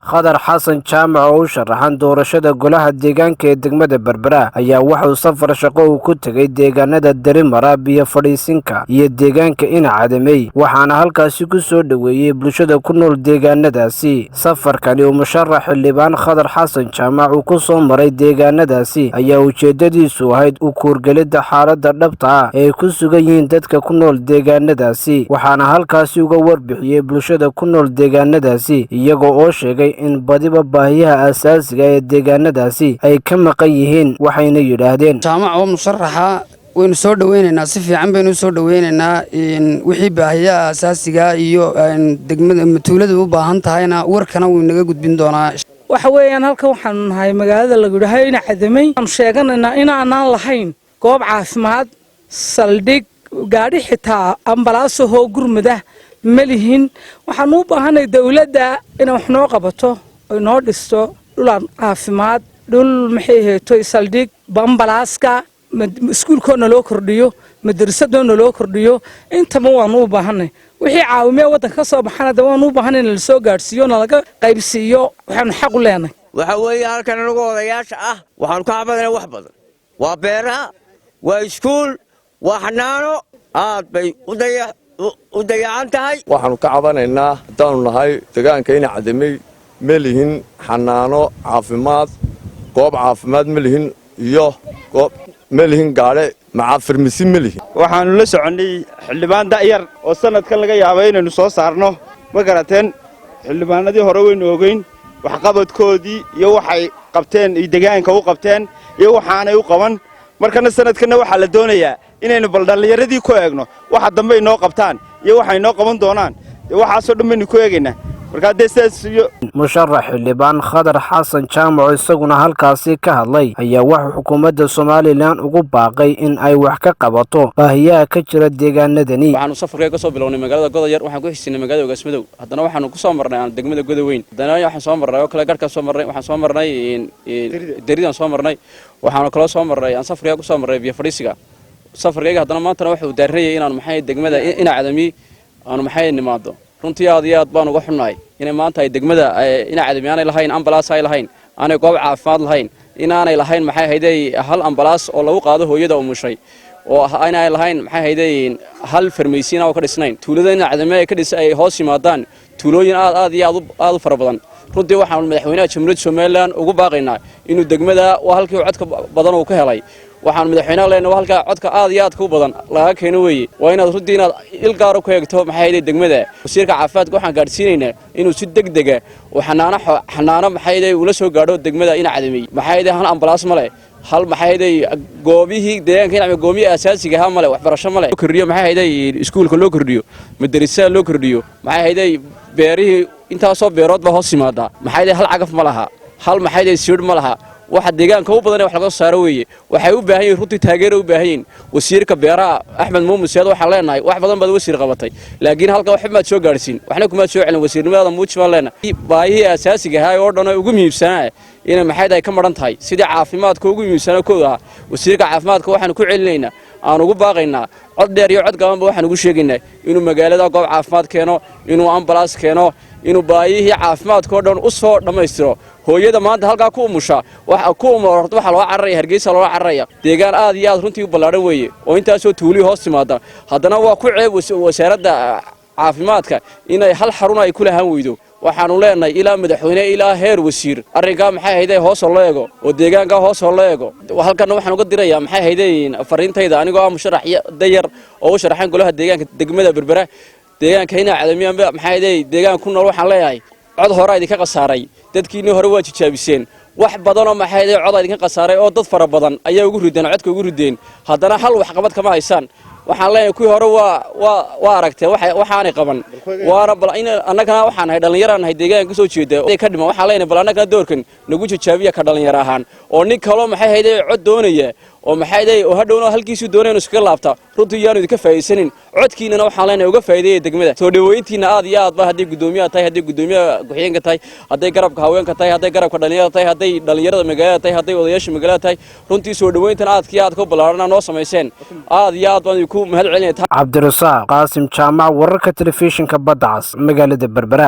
Khadar Xasan Jaamac oo u sharaxan doorashada golaha deegaanka ee degmada Berbera ayaa waxa uu safar shaqo ku tagay deegaanada Darimara biyo fadhiisinka iyo deegaanka Inacadamey waxaana halkaasi ku soo dhaweeyay bulshada ku nool deegaanadaasi. Safarkani uu musharax xildhibaan Khadar Xasan Jaamac uu ku soo maray deegaanadaasi ayaa ujeedadiisu ahayd u kuurgelida xaaladda dhabta ah ee ku sugan yihiin dadka ku nool deegaanadaasi waxaana halkaasi uga warbixiyay bulshada ku nool deegaanadaasi iyagoo oo sheegay in badiba baahiyaha asaasiga ee deegaanadaasi ay ka maqan yihiin waxayna yiraahdeen jaamac oo musharaxa waynu soo dhaweynaynaa si fiican baynu soo dhaweynaynaa wixii baahiyaha asaasiga iyo degmada matuulada u baahan tahayna warkana wuu naga gudbin doonaa. waxa weeyaan halkan waxaan nahay magaalada lagu dhahay Inacadamey aan sheeganaynaa in aanan lahayn goob caafimaad saldhig gaadhi xitaa ambalaas oo gurmada malihin waxaan u baahanay dawladda in wax noo qabato oo noo dhisto dhul caafimaad dhul maxay heeto saldhig ambalaaska iskuulkoona loo kordhiyo madrasadona loo kordhiyo intaba waan u baahanay wixii caawimee wadanka ka soo baxana waan u baahanay in la soo gaarsiiyo nalaga qaybsiiyo waxaan xaq u leenahay. waxa weeye halkan anagu odayaasha ah waxaan ka cabanay wax badan waa beeraha waa iskuul waa xanaano aad bay u dayacan tahay. waxaanu ka cabanaynaa haddaanu nahay deegaanka Inacadamey melihin xanaano caafimaad goob caafimaad melihin iyo goob melihin gaadhe macaafirmisi melihin. waxaanu la soconay xildhibaan da'yar oo sanadkan laga yaabo inaynu soo saarno ma garateen xildhibaanadii hore waynu ogeyn waxqabadkoodii iyo waxay qabteen iyo deegaanka u qabteen iyo waxaanay u qaban markana sanadkana waxaa la doonayaa inaynu bal dhallinyaradii ku eegno waxa dambe ay noo qabtaan iyo waxay noo qaban doonaan waxaasoo dhan baynu ku eegaynaa marka sidaas iyo musharax xildhibaan Khadar Xasan Jaamac isaguna halkaasi ka hadlay ayaa waxa xukuumadda Soomaaliland ugu baaqay in ay wax ka qabato baahiyaha ka jira deegaanadani. waxaanu safarka ka soo bilownay magaalada Godayar waxaan ku xisnay magaalada Ogaasmadow haddana waxaanu ku soo marnay degmada Godaweyn haddana waxaan soo marnay oo kala garka soo marnay waxaan soo marnay dariidan soo marnay waxaanu kala soo marnay aan safarka ku soo marnay biyo fadhiisiga safarkayga haddana maanta waxa uu daarayay inaan maxay degmada Inacadamey aanu maxay nimaado runtii aad iyo aad baan uga xunnahay inay maanta ay degmada Inacadamey aanay lahayn ambalaas ay lahayn aanay goob caafimaad lahayn inaanay lahayn maxay hayday hal ambalaas oo lagu qaado hooyada umushay oo aanay lahayn maxay hayday hal farmaysiin oo ka dhisnayn tuulada Inacadamey ka dhisay ay hoos yimaadaan tuulooyin aad iyo aad u fara badan runtii waxaan madaxweynaha Jamhuuriyadda Soomaaliland ugu baaqaynaa inuu degmada halkii codka badan uu ka helay waxaan madaxweynaha leenahay halka codka aad iyo aad ku badan laga keeno weeye waa inaad runtii inaad il gaar ah ku eegto maxay hayday degmada wasiirka caafimaadka waxaan gaarsiinaynaa inuu si degdeg ah oo xanaano maxay hayday ula soo gaadho degmada Inacadamey maxay hayday hal ambalaas male hal maxay hayday goobihii deegaanka Inacadamey goobihii asaasiga ah male waxbarasho male kordhiyo maxay hayday iskuulka loo kordhiyo madrasada loo kordhiyo maxay hayday beerihii intaasoo beerood ba hoos yimaada maxay hayday hal cagaf ma laha hal maxay hayday siid ma laha waxa deegaanka u badan wax laga saaro weeye waxay u baahan yihiin runtii taageero u baahan yihiin wasiirka beeraha Axmed Muumin Saad waxa leenahay wax badan baad wasiir qabatay laakiin halka wax ma soo gaarsiin waxna kuma soo celin wasiirnimada muujima leenahay baahiyaha asaasiga ah oo dhan ugu muhiimsanaa in maxay ay ka maran tahay sidii caafimaadka ugu muhiimsanaa kooda wasiirka caafimaadka waxaan ku celinaynaa aan ugu baaqaynaa cod dheer iyo cod gaaban waxaan ugu sheegaynaa inuu magaalada goob caafimaad keeno inuu ambalaas keeno inuu baahiyihii caafimaadka oo dhan u soo dhameystiro hooyada maanta halka ku umusha waxa ku umurto waxa loo carray Hargeysa loo carraya deegaan aad iyo aad runtii u ballaaran weeye oo intaasoo tuuli hoos timaada haddana waa ku ceeb wasaaradda caafimaadka inay hal xarun ay ku lahaan weydo waxaanu leenahay ilaa madaxweyne ilaa heer wasiir arrinka maxay hayday hoos loo eego oo deegaanka hoos loo eego halkan waxaan uga dirayaa maxay hayday fariintayda anigoo ah musharax dayar oo u sharaxan golaha deegaanka degmada Berbera deegaanka Inacadamey maxay hayday deegaan ku nool waxaan leeyahay cod hore idinka qasaaray dadkiina hore waa jijaabiseen wax badan oo maxay hayday cod idinka qasaaray oo dad fara badan ayaa ugu rideen codka ugu rideen haddana hal wax qabad kama haysan waxaan leeyahay kuwii hore waa aragtay waxaanay qaban waana bal in annagana waxaan nahay dhalinyarada nahay deegaanka soo jeeda ka dhima waxaan leeyahay bal annagana doorkan nagu jijaabiya ka dhalinyaro ahaan oo nin kale maxay hayday cod doonaya oo maxay hayday oo hadhowna halkiisu doonayno iskaga laabta runtii yaanu idinka faa'iideysanin codkiina waxaan leenahay uga faa'iideeyay degmada soo dhaweyntiina aad iyo aad ba hadii gudoomiyaha tahay hadii gudoomiyaha ku-xigeenka tahay hadday garabka haweenka tahay hadday garabka dhalinyarada tahay hadday dhalinyarada magaalada tahay hadday odayaasha magaalada tahay runtii soo dhaweyntan aad ka ballaaran noo sameeyeen aad iyo aad baan ku mahad celinay Cabdirasaaq Qaasim Jaamac wararka telefishinka Badda Cas magaalada Berbera.